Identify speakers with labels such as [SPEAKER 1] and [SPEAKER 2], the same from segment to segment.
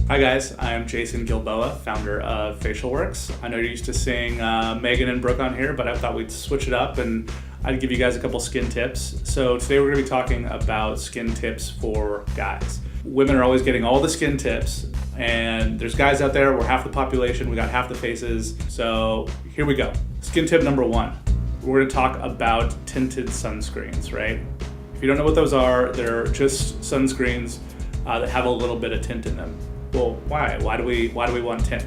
[SPEAKER 1] Hi guys, I'm Jason Gilboa, founder of Facialworks. I know you're used to seeing Megan and Brooke on here, but I thought we'd switch it up and I'd give you guys a couple skin tips. So today we're going to be talking about skin tips for guys. Women are always getting all the skin tips, and there's guys out there, we're half the population, we got half the faces. So here we go. Skin tip number one. We're going to talk about tinted sunscreens, right? If you don't know what those are, they're just sunscreens that have a little bit of tint in them. Well, why? Why do we want tint?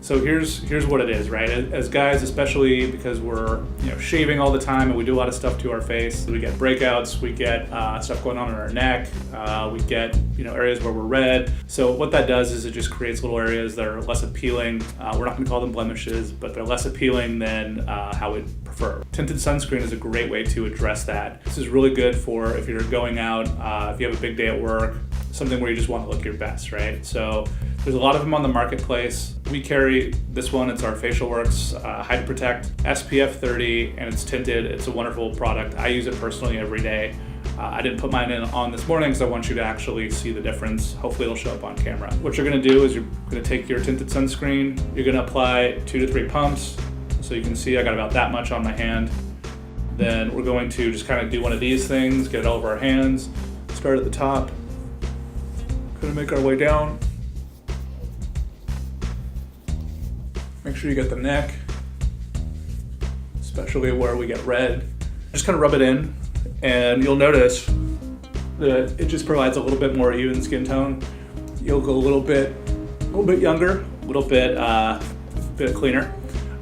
[SPEAKER 1] So here's what it is, right? As guys, especially because we're shaving all the time and we do a lot of stuff to our face, we get breakouts, we get stuff going on in our neck, we get areas where we're red. So what that does is it just creates little areas that are less appealing. We're not going to call them blemishes, but they're less appealing than how we'd prefer. Tinted sunscreen is a great way to address that. This is really good for if you're going out, if you have a big day at work, something where you just want to look your best, right? So there's a lot of them on the marketplace. We carry this one. It's our Facialworks Hide Protect SPF 30, and it's tinted. It's a wonderful product. I use it personally every day. I didn't put mine on this morning because I want you to actually see the difference. Hopefully it'll show up on camera. What you're gonna do is you're gonna take your tinted sunscreen, you're gonna apply 2 to 3 pumps. So you can see I got about that much on my hand. Then we're going to just kind of do one of these things, get it all over our hands, start at the top, gonna make our way down. Make sure you get the neck, especially where we get red. Just kind of rub it in, and you'll notice that it just provides a little bit more even skin tone. You'll go a little bit younger, a little bit cleaner.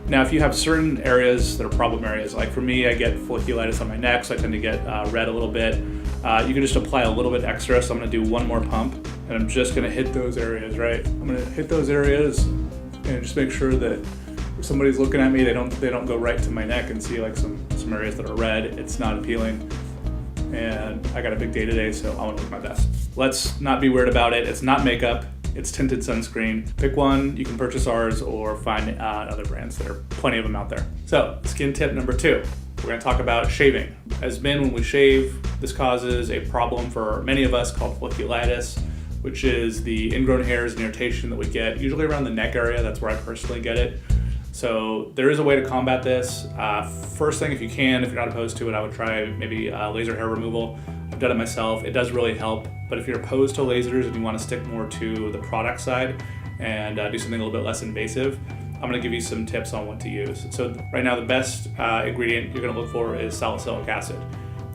[SPEAKER 1] Now, if you have certain areas that are problem areas, like for me, I get folliculitis on my neck, so I tend to get red a little bit. You can just apply a little bit extra. So I'm gonna do one more pump, and I'm just gonna hit those areas, right? I'm gonna hit those areas and just make sure that if somebody's looking at me, they don't go right to my neck and see like some areas that are red. It's not appealing. And I got a big day today, so I want to look my best. Let's not be weird about it. It's not makeup. It's tinted sunscreen. Pick one. You can purchase ours or find other brands. There are plenty of them out there. So skin tip number 2. We're going to talk about shaving. As men, when we shave, this causes a problem for many of us called folliculitis, which is the ingrown hairs and irritation that we get, usually around the neck area. That's where I personally get it. So there is a way to combat this. First thing, if you can, if you're not opposed to it, I would try maybe laser hair removal. I've done it myself. It does really help. But if you're opposed to lasers and you want to stick more to the product side and do something a little bit less invasive, I'm going to give you some tips on what to use. So right now, the best ingredient you're going to look for is salicylic acid.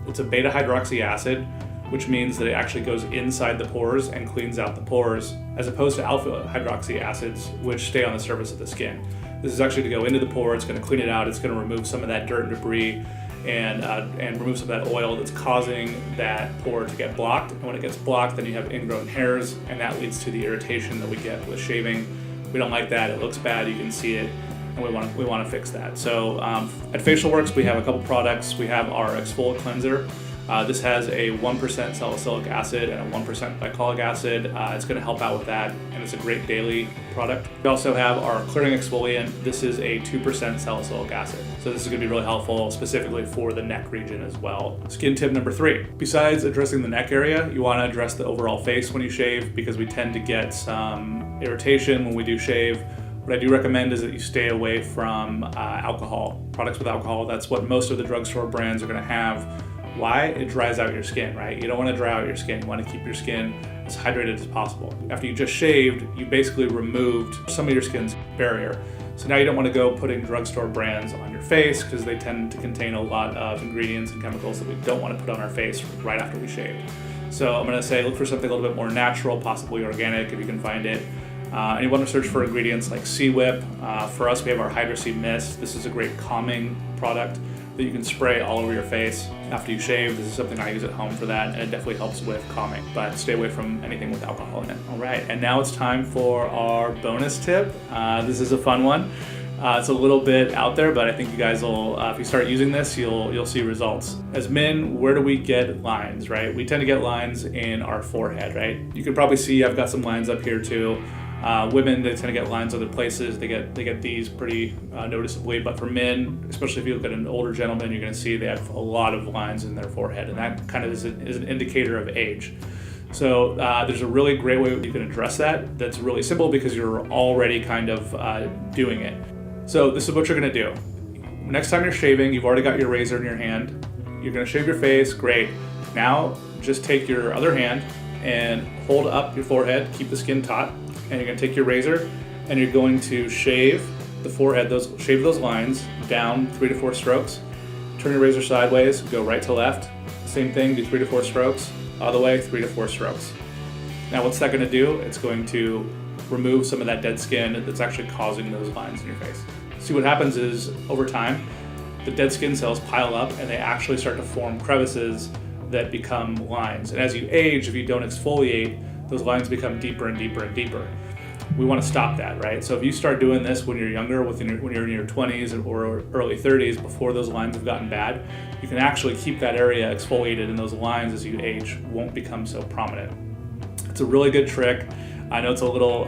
[SPEAKER 1] It's a beta hydroxy acid, which means that it actually goes inside the pores and cleans out the pores, as opposed to alpha hydroxy acids, which stay on the surface of the skin. This is actually to go into the pore. It's going to clean it out. It's going to remove some of that dirt and debris and remove some of that oil that's causing that pore to get blocked. And when it gets blocked, then you have ingrown hairs, and that leads to the irritation that we get with shaving. We don't like that. It looks bad. You can see it, and we want to fix that. So at Facialworks, we have a couple products. We have our Exfoliate Cleanser. This has a 1% salicylic acid and a 1% glycolic acid. It's going to help out with that, and it's a great daily product. We also have our clearing exfoliant. This is a 2% salicylic acid. So this is going to be really helpful, specifically for the neck region as well. Skin tip number 3. Besides addressing the neck area, you want to address the overall face when you shave, because we tend to get some irritation when we do shave. What I do recommend is that you stay away from alcohol, products with alcohol. That's what most of the drugstore brands are going to have. Why? It dries out your skin, right? You don't want to dry out your skin. You want to keep your skin as hydrated as possible. After you just shaved, you basically removed some of your skin's barrier. So now you don't want to go putting drugstore brands on your face, because they tend to contain a lot of ingredients and chemicals that we don't want to put on our face right after we shaved. So I'm going to say look for something a little bit more natural, possibly organic if you can find it. And you want to search for ingredients like Sea Whip. For us, we have our Hydro Sea Mist. This is a great calming product that you can spray all over your face after you shave. This is something I use at home for that, and it definitely helps with calming, but stay away from anything with alcohol in it. All right, and now it's time for our bonus tip. This is a fun one. It's a little bit out there, but I think you guys will, if you start using this, you'll see results. As men, where do we get lines, right? We tend to get lines in our forehead, right? You can probably see I've got some lines up here too. Women, they tend to get lines other places. They get these pretty noticeably, but for men, especially if you look at an older gentleman, you're going to see they have a lot of lines in their forehead, and that kind of is an indicator of age. So there's a really great way you can address that. That's really simple because you're already kind of doing it. So this is what you're gonna do. Next time you're shaving, you've already got your razor in your hand. You're gonna shave your face, great. Now just take your other hand and hold up your forehead, keep the skin taut, and you're gonna take your razor and you're going to shave the forehead, shave those lines down 3 to 4 strokes. Turn your razor sideways, go right to left. Same thing, do 3 to 4 strokes. Other way, 3 to 4 strokes. Now what's that gonna do? It's going to remove some of that dead skin that's actually causing those lines in your face. See, what happens is, over time, the dead skin cells pile up and they actually start to form crevices that become lines. And as you age, if you don't exfoliate, those lines become deeper and deeper and deeper. We want to stop that, right? So if you start doing this when you're younger, when you're in your 20s or early 30s, before those lines have gotten bad, you can actually keep that area exfoliated, and those lines as you age won't become so prominent. It's a really good trick. I know it's a little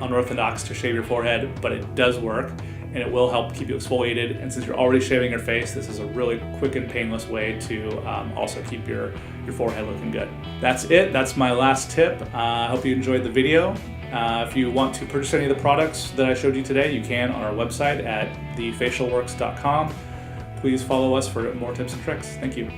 [SPEAKER 1] unorthodox to shave your forehead, but it does work, and it will help keep you exfoliated. And since you're already shaving your face, this is a really quick and painless way to also keep your forehead looking good. That's it. That's my last tip. I hope you enjoyed the video. If you want to purchase any of the products that I showed you today, you can on our website at thefacialworks.com. Please follow us for more tips and tricks. Thank you.